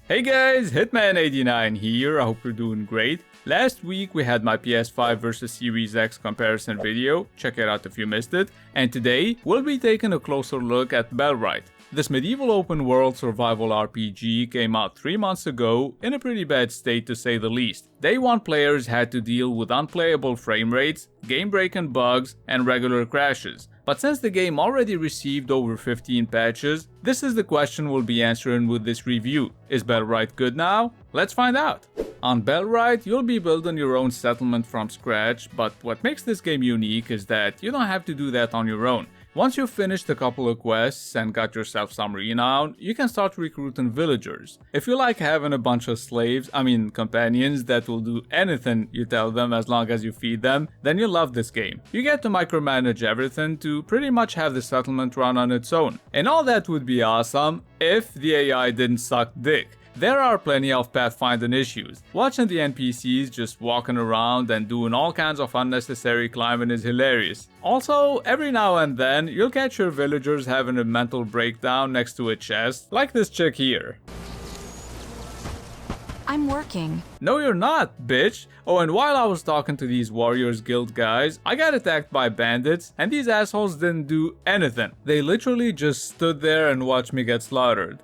Hey guys, Hitman89 here, I hope you're doing great. Last week we had my PS5 versus Series X comparison video, check it out if you missed it. And today, we'll be taking a closer look at Bellwright. This medieval open world survival RPG came out 3 months ago in a pretty bad state to say the least. Day 1 players had to deal with unplayable frame rates, game-breaking bugs, and regular crashes. But since the game already received over 15 patches, this is the question we'll be answering with this review. Is Bellwright good now? Let's find out! On Bellwright, you'll be building your own settlement from scratch, but what makes this game unique is that you don't have to do that on your own. Once you've finished a couple of quests and got yourself some renown, you can start recruiting villagers. If you like having a bunch of companions that will do anything you tell them as long as you feed them, then you'll love this game. You get to micromanage everything to pretty much have the settlement run on its own. And all that would be awesome if the AI didn't suck dick. There are plenty of pathfinding issues. Watching the NPCs just walking around and doing all kinds of unnecessary climbing is hilarious. Also, every now and then, you'll catch your villagers having a mental breakdown next to a chest, like this chick here. I'm working. No, you're not, bitch. Oh, and while I was talking to these Warriors Guild guys, I got attacked by bandits, and these assholes didn't do anything. They literally just stood there and watched me get slaughtered.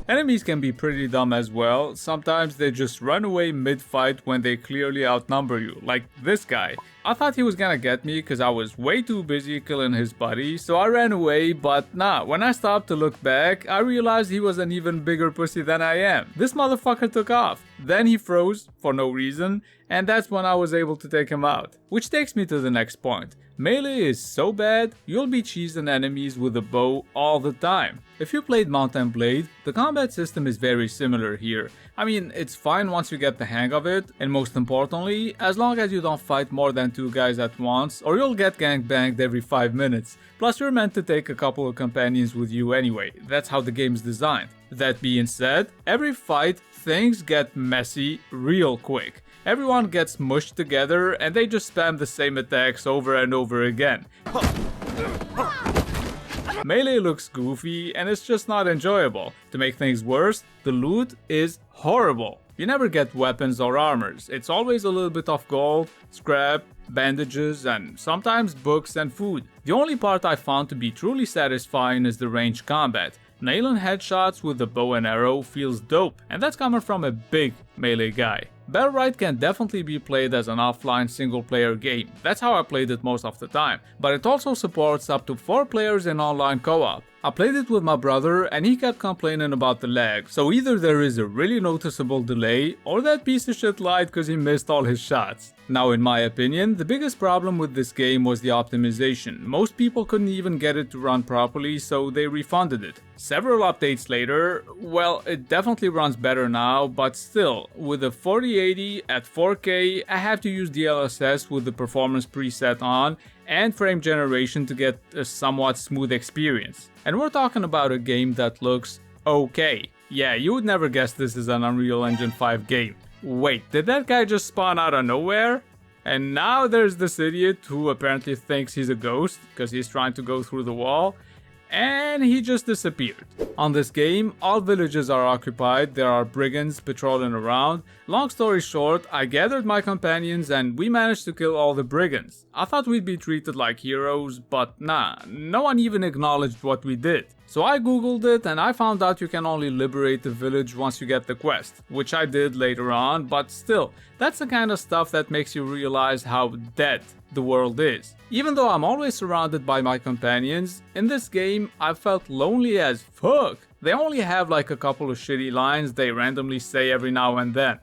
Enemies can be pretty dumb as well. Sometimes they just run away mid-fight when they clearly outnumber you, like this guy. I thought he was gonna get me because I was way too busy killing his buddy, so I ran away, but nah, when I stopped to look back, I realized he was an even bigger pussy than I am. This motherfucker took off. Then he froze, for no reason, and that's when I was able to take him out. Which takes me to the next point. Melee is so bad, you'll be cheesing enemies with a bow all the time. If you played Mount & Blade, the combat system is very similar here. I mean, it's fine once you get the hang of it, and most importantly, as long as you don't fight more than 2 guys at once, or you'll get gangbanged every 5 minutes. Plus, you're meant to take a couple of companions with you anyway, that's how the game's designed. That being said, every fight, things get messy real quick. Everyone gets mushed together and they just spam the same attacks over and over again. Melee looks goofy and it's just not enjoyable. To make things worse, the loot is horrible. You never get weapons or armors. It's always a little bit of gold, scrap, bandages, and sometimes books and food. The only part I found to be truly satisfying is the ranged combat. Nailing headshots with the bow and arrow feels dope, and that's coming from a big melee guy. Bellwright can definitely be played as an offline single-player game, that's how I played it most of the time, but it also supports up to 4 players in online co-op. I played it with my brother and he kept complaining about the lag, so either there is a really noticeable delay or that piece of shit lied cause he missed all his shots. Now in my opinion, the biggest problem with this game was the optimization. Most people couldn't even get it to run properly, so they refunded it. Several updates later, well, it definitely runs better now, but still, with a 4080 at 4K, I have to use DLSS with the performance preset on and frame generation to get a somewhat smooth experience. And we're talking about a game that looks okay. Yeah, you would never guess this is an Unreal Engine 5 game. Wait, did that guy just spawn out of nowhere? And now there's this idiot who apparently thinks he's a ghost because he's trying to go through the wall, and he just disappeared. On this game, all villages are occupied, there are brigands patrolling around. Long story short, I gathered my companions and we managed to kill all the brigands. I thought we'd be treated like heroes, but nah, no one even acknowledged what we did. So I googled it and I found out you can only liberate the village once you get the quest, which I did later on, but still, that's the kind of stuff that makes you realize how dead the world is. Even though I'm always surrounded by my companions, in this game I felt lonely as fuck. They only have like a couple of shitty lines they randomly say every now and then.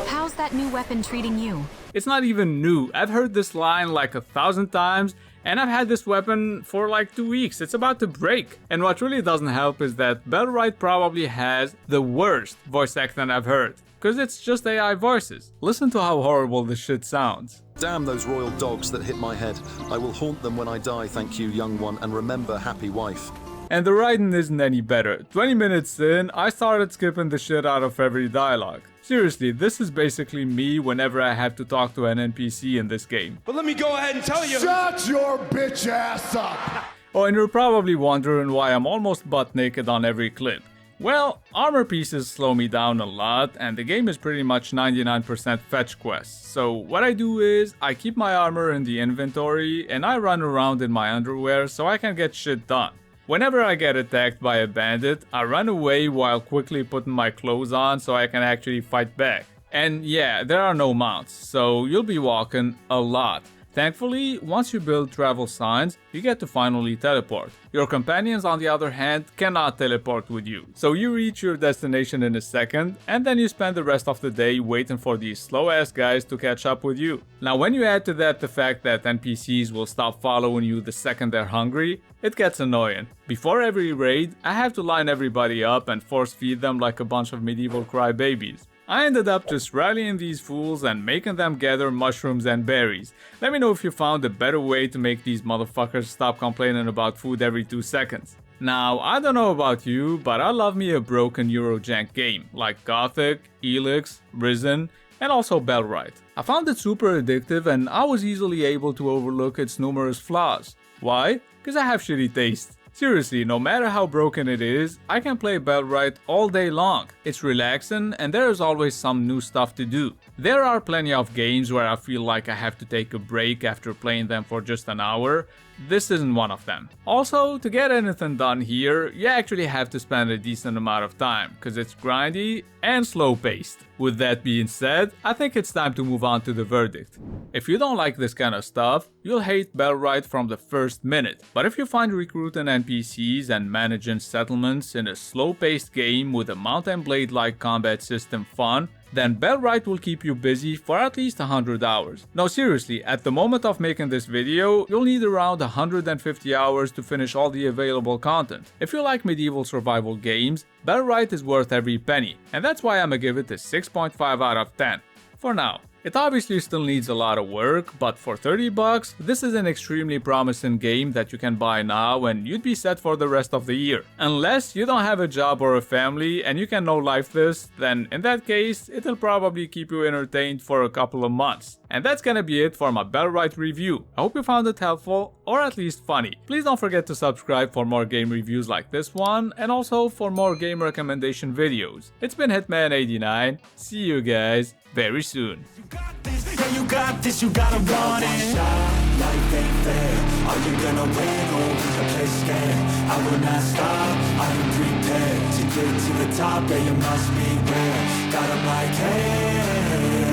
How's that new weapon treating you? It's not even new. I've heard this line like 1,000 times, and I've had this weapon for like 2 weeks. It's about to break. And what really doesn't help is that Bellwright probably has the worst voice acting I've heard, cause it's just AI voices. Listen to how horrible this shit sounds. Damn those royal dogs that hit my head. I will haunt them when I die, thank you, young one, and remember, happy wife. And the writing isn't any better. 20 minutes in, I started skipping the shit out of every dialogue. Seriously, this is basically me whenever I have to talk to an NPC in this game. But let me go ahead and tell you. Shut your bitch ass up! Oh, and you're probably wondering why I'm almost butt naked on every clip. Well, armor pieces slow me down a lot, and the game is pretty much 99% fetch quests. So what I do is, I keep my armor in the inventory, and I run around in my underwear so I can get shit done. Whenever I get attacked by a bandit, I run away while quickly putting my clothes on so I can actually fight back. And yeah, there are no mounts, so you'll be walking a lot. Thankfully, once you build travel signs, you get to finally teleport. Your companions, on the other hand, cannot teleport with you. So you reach your destination in a second, and then you spend the rest of the day waiting for these slow-ass guys to catch up with you. Now, when you add to that the fact that NPCs will stop following you the second they're hungry, it gets annoying. Before every raid, I have to line everybody up and force feed them like a bunch of medieval crybabies. I ended up just rallying these fools and making them gather mushrooms and berries. Let me know if you found a better way to make these motherfuckers stop complaining about food every 2 seconds. Now, I don't know about you, but I love me a broken Eurojank game, like Gothic, Elix, Risen, and also Bellwright. I found it super addictive and I was easily able to overlook its numerous flaws. Why? Because I have shitty taste. Seriously, no matter how broken it is, I can play Bellwright all day long. It's relaxing and there is always some new stuff to do. There are plenty of games where I feel like I have to take a break after playing them for just an hour. This isn't one of them. Also, to get anything done here, you actually have to spend a decent amount of time, cause it's grindy and slow paced. With that being said, I think it's time to move on to the verdict. If you don't like this kind of stuff, you'll hate Bellwright from the first minute. But if you find recruiting NPCs and managing settlements in a slow-paced game with a Mount and Blade-like combat system fun, then Bellwright will keep you busy for at least 100 hours. No, seriously, at the moment of making this video, you'll need around 150 hours to finish all the available content. If you like medieval survival games, Bellwright is worth every penny, and that's why I'ma give it a 6.5 out of 10. For now. It obviously still needs a lot of work, but for 30 bucks, this is an extremely promising game that you can buy now and you'd be set for the rest of the year. Unless you don't have a job or a family and you can no-life this, then in that case, it'll probably keep you entertained for a couple of months. And that's gonna be it for my Bellwright review. I hope you found it helpful, or at least funny. Please don't forget to subscribe for more game reviews like this one, and also for more game recommendation videos. It's been Hitman89, see you guys very soon. You got this, you gotta want it. Life ain't fair. Are you gonna win or will you play scared? I will not stop, I am prepared to get to the top. Yeah, you must beware. Got 'em like, hey.